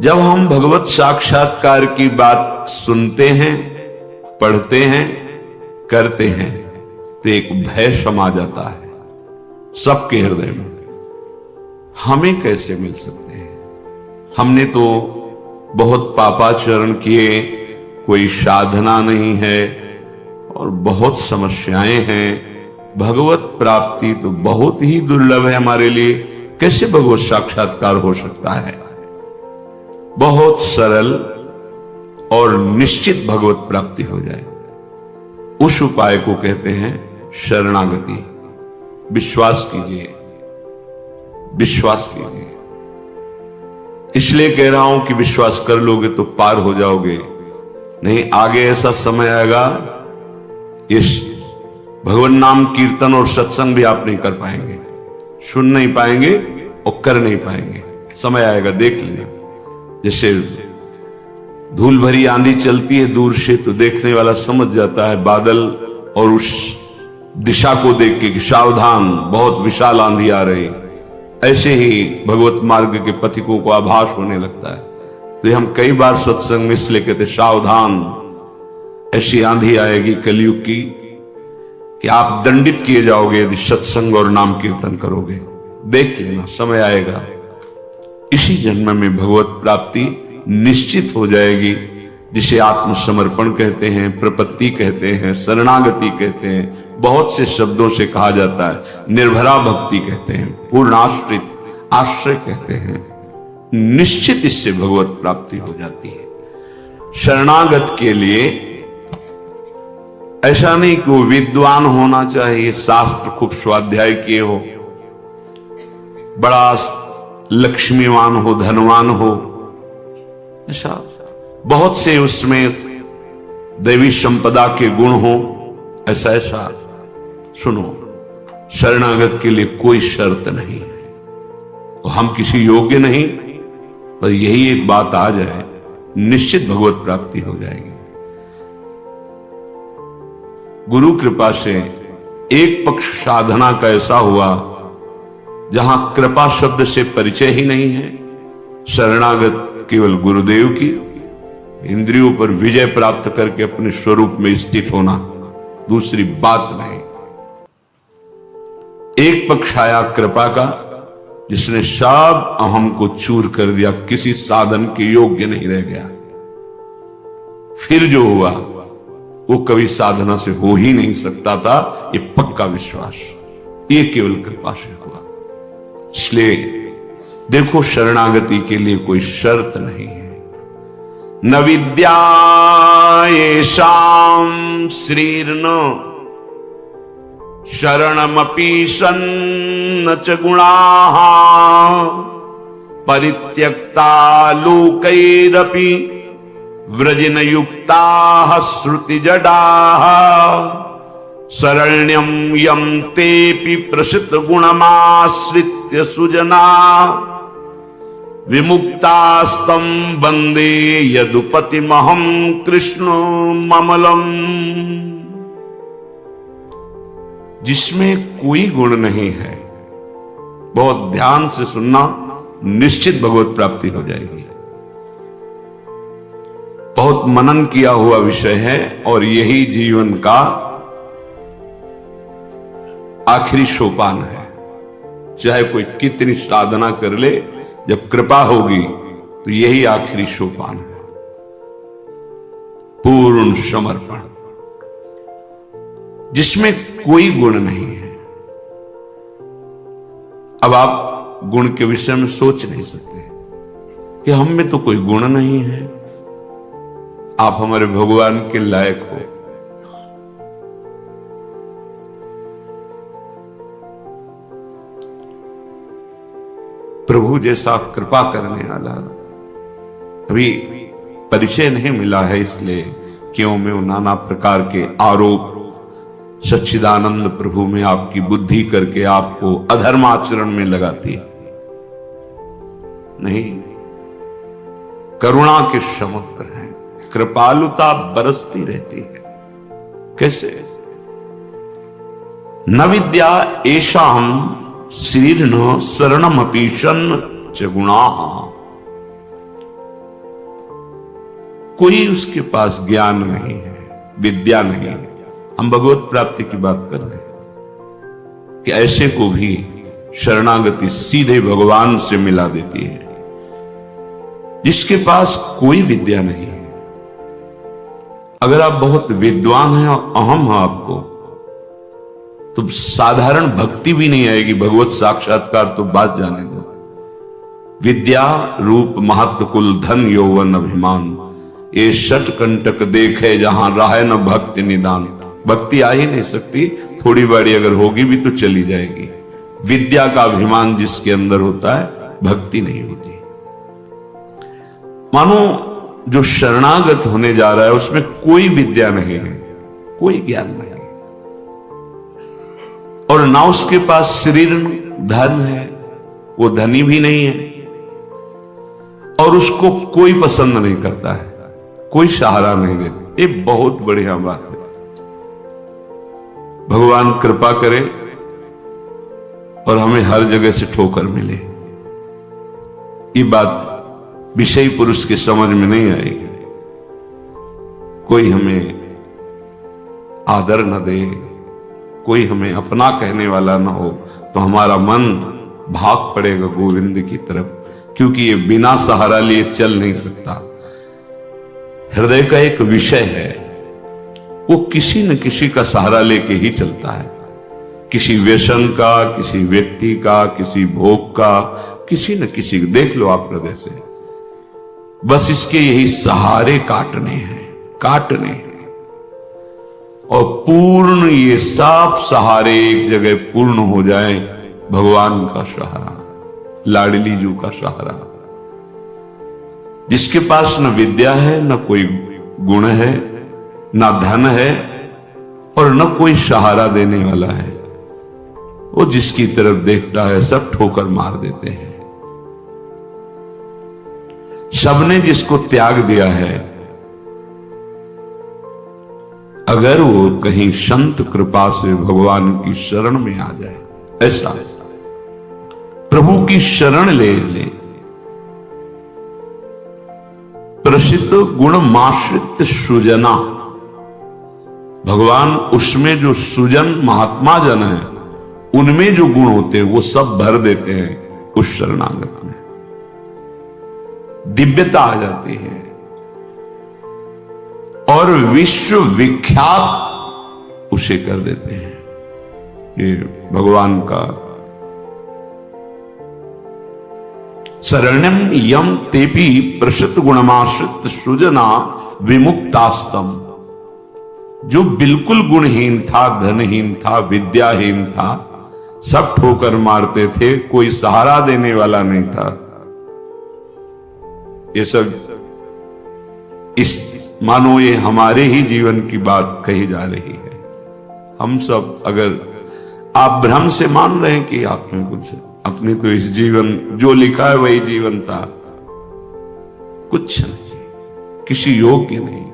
जब हम भगवत साक्षात्कार की बात सुनते हैं, पढ़ते हैं, करते हैं, तो एक भय समा जाता है सबके हृदय में। हमें कैसे मिल सकते हैं? हमने तो बहुत पापाचरण किए, कोई साधना नहीं है और बहुत समस्याएं हैं। भगवत प्राप्ति तो बहुत ही दुर्लभ है हमारे लिए। कैसे भगवत साक्षात्कार हो सकता है? बहुत सरल और निश्चित भगवत प्राप्ति हो जाए, उस उपाय को कहते हैं शरणागति। विश्वास कीजिए, विश्वास कीजिए। इसलिए कह रहा हूं कि विश्वास कर लोगे तो पार हो जाओगे। नहीं, आगे ऐसा समय आएगा, इस भगवान नाम कीर्तन और सत्संग भी आप नहीं कर पाएंगे, सुन नहीं पाएंगे और कर नहीं पाएंगे। समय आएगा, देख लेना। जैसे धूल भरी आंधी चलती है दूर से, तो देखने वाला समझ जाता है बादल और उस दिशा को देख के कि सावधान, बहुत विशाल आंधी आ रही। ऐसे ही भगवत मार्ग के पथिकों को आभास होने लगता है। तो हम कई बार सत्संग में इसलिए कहते सावधान, ऐसी आंधी आएगी कलयुग की कि आप दंडित किए जाओगे यदि सत्संग और नाम कीर्तन करोगे। देख लेना, समय आएगा। इसी जन्म में भगवत प्राप्ति निश्चित हो जाएगी, जिसे आत्मसमर्पण कहते हैं, प्रपत्ति कहते हैं, शरणागति कहते हैं, बहुत से शब्दों से कहा जाता है। निर्भरा भक्ति कहते हैं, पूर्णाश्रित आश्रय कहते हैं। निश्चित इससे भगवत प्राप्ति हो जाती है। शरणागत के लिए ऐसा नहीं कि वो विद्वान होना चाहिए, शास्त्र खूब स्वाध्याय किए हो, बड़ा लक्ष्मीवान हो, धनवान हो, ऐसा बहुत से उसमें दैवी संपदा के गुण हो, ऐसा ऐसा। सुनो, शरणागत के लिए कोई शर्त नहीं है। तो हम किसी योग्य नहीं, पर यही एक बात आ जाए, निश्चित भगवत प्राप्ति हो जाएगी। गुरु कृपा से एक पक्ष साधना का ऐसा हुआ जहां कृपा शब्द से परिचय ही नहीं है। शरणागत केवल गुरुदेव की, इंद्रियों पर विजय प्राप्त करके अपने स्वरूप में स्थित होना, दूसरी बात नहीं। एक पक्ष आया कृपा का, जिसने सब अहम को चूर कर दिया, किसी साधन के योग्य नहीं रह गया। फिर जो हुआ वो कभी साधना से हो ही नहीं सकता था, ये पक्का विश्वास, ये केवल कृपा से हुआ। इसलिए देखो, शरणागति के लिए कोई शर्त नहीं है। न विद्या येषां श्रीर्न शरणमपि सन्न च गुणाः परित्यक्ता लोकैरपि व्रजनयुक्ताः श्रुतिजडाः शरण्यं यं तेऽपि प्रसिद्ध गुणमाश्रित्य सुजना विमुक्तास्तं वन्दे यदुपतिमहं कृष्णममलम्। जिसमें कोई गुण नहीं है, बहुत ध्यान से सुनना, निश्चित भगवत प्राप्ति हो जाएगी। बहुत मनन किया हुआ विषय है और यही जीवन का आखिरी सोपान है। चाहे कोई कितनी साधना कर ले, जब कृपा होगी तो यही आखिरी सोपान है, पूर्ण समर्पण, जिसमें कोई गुण नहीं है। अब आप गुण के विषय में सोच नहीं सकते कि हम में तो कोई गुण नहीं है, आप हमारे भगवान के लायक हो। प्रभु जैसा कृपा करने वाला अभी परिचय नहीं मिला है, इसलिए क्यों में नाना प्रकार के आरोप सच्चिदानंद प्रभु में आपकी बुद्धि करके आपको अधर्म आचरण में लगाती है। नहीं, करुणा के समुद्र है, कृपालुता बरसती रहती है। कैसे? न विद्या एषां श्रीर्न शरणमपि सन्न च गुणाः। कोई उसके पास ज्ञान नहीं है, विद्या नहीं है। हम भगवत प्राप्ति की बात कर रहे हैं कि ऐसे को भी शरणागति सीधे भगवान से मिला देती है, जिसके पास कोई विद्या नहीं है। अगर आप बहुत विद्वान हैं और अहम है आपको, तो साधारण भक्ति भी नहीं आएगी, भगवत साक्षात्कार तो बात जाने दो। विद्या रूप महत्व कुल धन यौवन अभिमान, ये षट कंटक देखे जहां राह न भक्ति निदान। भक्ति आ ही नहीं सकती, थोड़ी बड़ी अगर होगी भी तो चली जाएगी। विद्या का अभिमान जिसके अंदर होता है, भक्ति नहीं होती। मानो जो शरणागत होने जा रहा है उसमें कोई विद्या नहीं है, कोई ज्ञान नहीं है, और ना उसके पास शरीर धन है, वो धनी भी नहीं है, और उसको कोई पसंद नहीं करता है, कोई सहारा नहीं देता। ये बहुत बढ़िया बात है। भगवान कृपा करे और हमें हर जगह से ठोकर मिले। ये बात विषयी पुरुष के समझ में नहीं आएगी। कोई हमें आदर न दे, कोई हमें अपना कहने वाला न हो, तो हमारा मन भाग पड़ेगा गोविंद की तरफ, क्योंकि ये बिना सहारा लिए चल नहीं सकता। हृदय का एक विषय है, वो किसी न किसी का सहारा लेके ही चलता है, किसी व्यसन का, किसी व्यक्ति का, किसी भोग का, किसी न किसी। देख लो आप हृदय से, बस इसके यही सहारे काटने हैं, काटने हैं, और पूर्ण ये सब सहारे एक जगह पूर्ण हो जाए। भगवान का सहारा, लाडली जू का सहारा, जिसके पास न विद्या है, न कोई गुण है, न धन है, और न कोई सहारा देने वाला है, वो जिसकी तरफ देखता है सब ठोकर मार देते हैं। सबने जिसको त्याग दिया है, अगर वो कहीं संत कृपा से भगवान की शरण में आ जाए, ऐसा प्रभु की शरण ले ले, प्रसिद्ध गुण माश्रित सुजना, भगवान उसमें जो सुजन महात्मा जन है, उनमें जो गुण होते हैं वो सब भर देते हैं उस शरणागत में। दिव्यता आ जाती है और विश्व विख्यात उसे कर देते हैं। ये भगवान का शरण्यम यम तेपी प्रसिद्ध गुणमाश्रित सुजना विमुक्तास्तम। जो बिल्कुल गुणहीन था, धनहीन था, विद्याहीन था, सब ठोकर मारते थे, कोई सहारा देने वाला नहीं था। ये सब इस मानो ये हमारे ही जीवन की बात कही जा रही है। हम सब अगर आप भ्रम से मान रहे हैं कि आप में कुछ, अपनी तो इस जीवन जो लिखा है वही जीवन था, कुछ नहीं, किसी योग्य नहीं,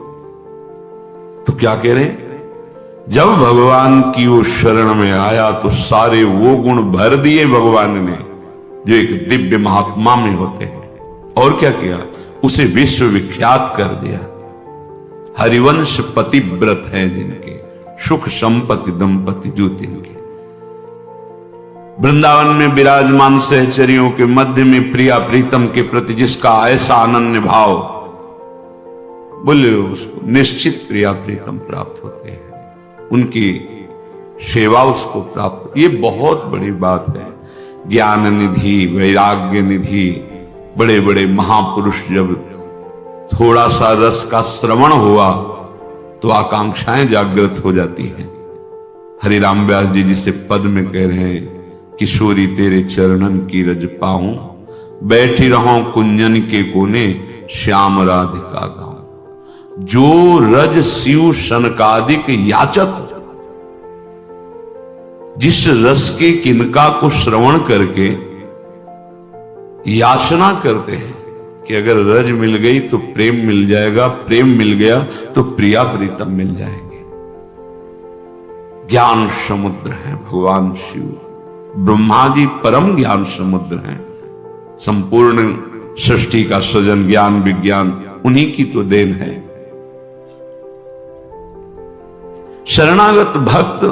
तो क्या कह रहे हैं? जब भगवान की वो शरण में आया तो सारे वो गुण भर दिए भगवान ने जो एक दिव्य महात्मा में होते हैं। और क्या किया? उसे विश्व विख्यात कर दिया। हरिवंश पतिव्रत है जिनके, सुख संपत्ति दंपति जो तिनके। वृंदावन में विराजमान सहचरियों के मध्य में प्रिया प्रीतम के प्रति जिसका ऐसा अनन्य भाव, बोले उसको निश्चित प्रिया प्रीतम प्राप्त होते हैं, उनकी सेवा उसको प्राप्त। ये बहुत बड़ी बात है। ज्ञान निधि, वैराग्य निधि, बड़े बड़े महापुरुष जब थोड़ा सा रस का श्रवण हुआ तो आकांक्षाएं जागृत हो जाती हैं। हरिराम व्यास जी जिसे पद में कह रहे हैं, किशोरी तेरे चरणन की रज पाऊं, बैठी रहूं कुंजन के कोने, श्याम राधिका गाऊं। जो रज शिव सनकादिक याचत, जिस रस के किनका को श्रवण करके याचना करते हैं कि अगर रज मिल गई तो प्रेम मिल जाएगा, प्रेम मिल गया तो प्रिया प्रीतम मिल जाएंगे। ज्ञान समुद्र है भगवान शिव, ब्रह्मा जी परम ज्ञान समुद्र हैं। संपूर्ण सृष्टि का सृजन, ज्ञान विज्ञान उन्हीं की तो देन है। शरणागत भक्त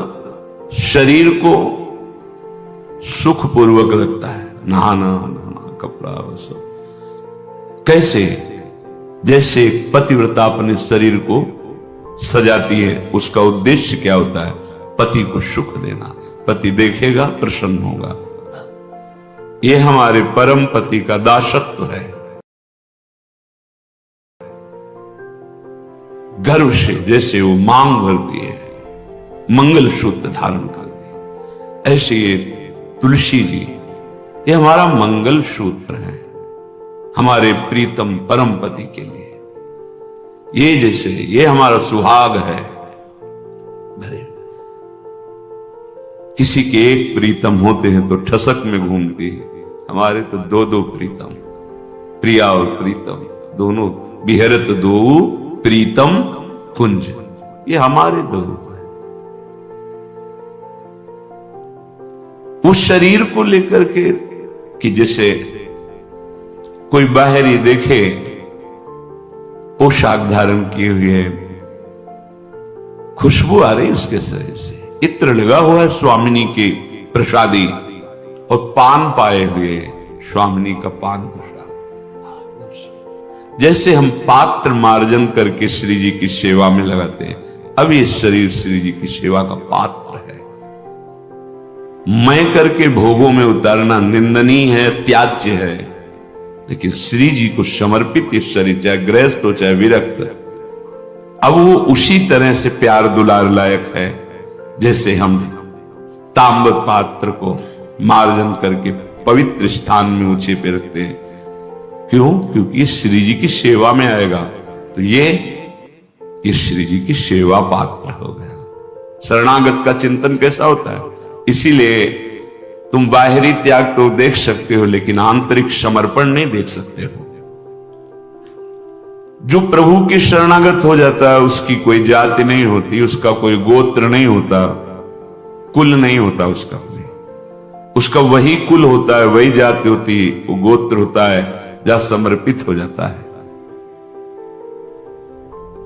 शरीर को सुखपूर्वक रखता है, नहाना कपड़ा वस्त्र। कैसे? जैसे पतिव्रता अपने शरीर को सजाती है, उसका उद्देश्य क्या होता है? पति को सुख देना। पति देखेगा, प्रसन्न होगा। यह हमारे परम पति का दासत्व है। गर्व से जैसे वो मांग भरती है, मंगल सूत्र धारण करती है, ऐसे ये तुलसी जी, ये हमारा मंगल सूत्र है हमारे प्रीतम परम पति के लिए। ये जैसे ये हमारा सुहाग है। किसी के एक प्रीतम होते हैं तो ठसक में घूमती है, हमारे तो दो दो प्रीतम, प्रिया और प्रीतम दोनों, बिहरत दो प्रीतम कुंज, ये हमारे दो है। उस शरीर को लेकर के कि जैसे कोई बाहरी देखे पोशाक धारण किए हुए, खुशबू आ रही उसके शरीर से, इत्र लगा हुआ है स्वामिनी के प्रसादी, और पान पाए हुए स्वामिनी का पान प्रसाद। जैसे हम पात्र मार्जन करके श्री जी की सेवा में लगाते हैं, अब ये शरीर श्री जी की सेवा का पात्र है। मैं करके भोगों में उतारना निंदनीय है, त्याज्य है, लेकिन श्री जी को समर्पित ये शरीर, चाहे गृहस्थ हो चाहे विरक्त, अब वो उसी तरह से प्यार दुलार लायक है जैसे हम तांब पात्र को मार्जन करके पवित्र स्थान में ऊंचे पे रखते हैं। क्यों? क्योंकि ये श्री जी की सेवा में आएगा, तो ये श्री जी की सेवा पात्र हो गया। शरणागत का चिंतन कैसा होता है? इसीलिए तुम बाहरी त्याग तो देख सकते हो, लेकिन आंतरिक समर्पण नहीं देख सकते हो। जो प्रभु के शरणागत हो जाता है, उसकी कोई जाति नहीं होती, उसका कोई गोत्र नहीं होता, कुल नहीं होता उसका वही कुल होता है, वही जाति होती है, वो गोत्र होता है जहां समर्पित हो जाता है।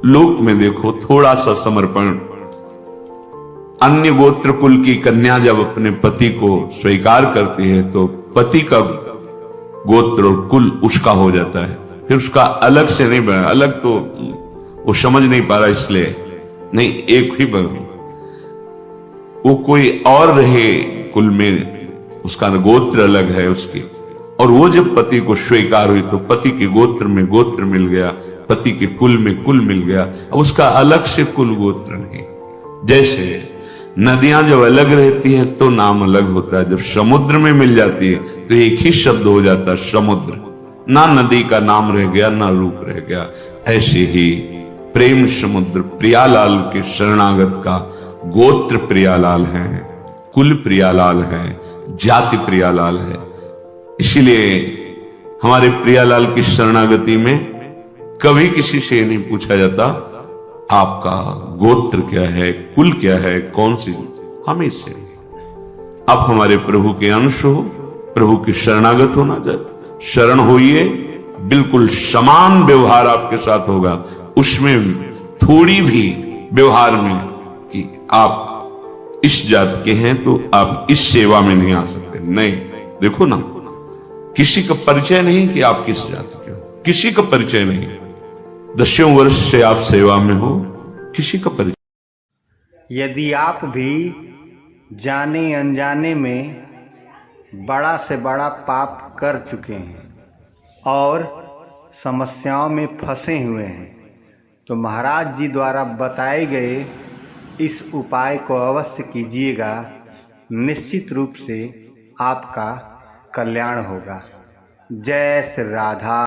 लोक में देखो थोड़ा सा समर्पण, अन्य गोत्र कुल की कन्या जब अपने पति को स्वीकार करती है तो पति का गोत्र और कुल उसका हो जाता है, फिर उसका अलग से नहीं बना। अलग तो वो समझ नहीं पा रहा, इसलिए नहीं, एक ही बना, वो कोई और रहे कुल में, उसका गोत्र अलग है उसकी। और वो जब पति को स्वीकार हुई तो पति के गोत्र में गोत्र मिल गया, पति के कुल में कुल मिल गया, अब उसका अलग से कुल गोत्र नहीं। जैसे नदियां जब अलग रहती है तो नाम अलग होता है, जब समुद्र में मिल जाती है तो एक ही शब्द हो जाता है समुद्र, ना नदी का नाम रह गया ना रूप रह गया। ऐसे ही प्रेम समुद्र प्रियालाल के शरणागत का गोत्र प्रियालाल है, कुल प्रियालाल है, जाति प्रियालाल है। इसीलिए हमारे प्रियालाल की शरणागति में कभी किसी से नहीं पूछा जाता आपका गोत्र क्या है, कुल क्या है, कौन सी, हमेशा आप हमारे प्रभु के अंश हो, प्रभु के शरणागत होना चाहिए। शरण होइए, बिल्कुल समान व्यवहार आपके साथ होगा, उसमें थोड़ी भी व्यवहार में कि आप इस जात के हैं तो आप इस सेवा में नहीं आ सकते, नहीं। देखो ना, किसी का परिचय नहीं कि आप किस जात के हो, किसी का परिचय नहीं। 10 वर्ष से आप सेवा में हो, किसी का परिचय। यदि आप भी जाने अनजाने में बड़ा से बड़ा पाप कर चुके हैं और समस्याओं में फंसे हुए हैं, तो महाराज जी द्वारा बताए गए इस उपाय को अवश्य कीजिएगा। निश्चित रूप से आपका कल्याण होगा। जय श्री राधा।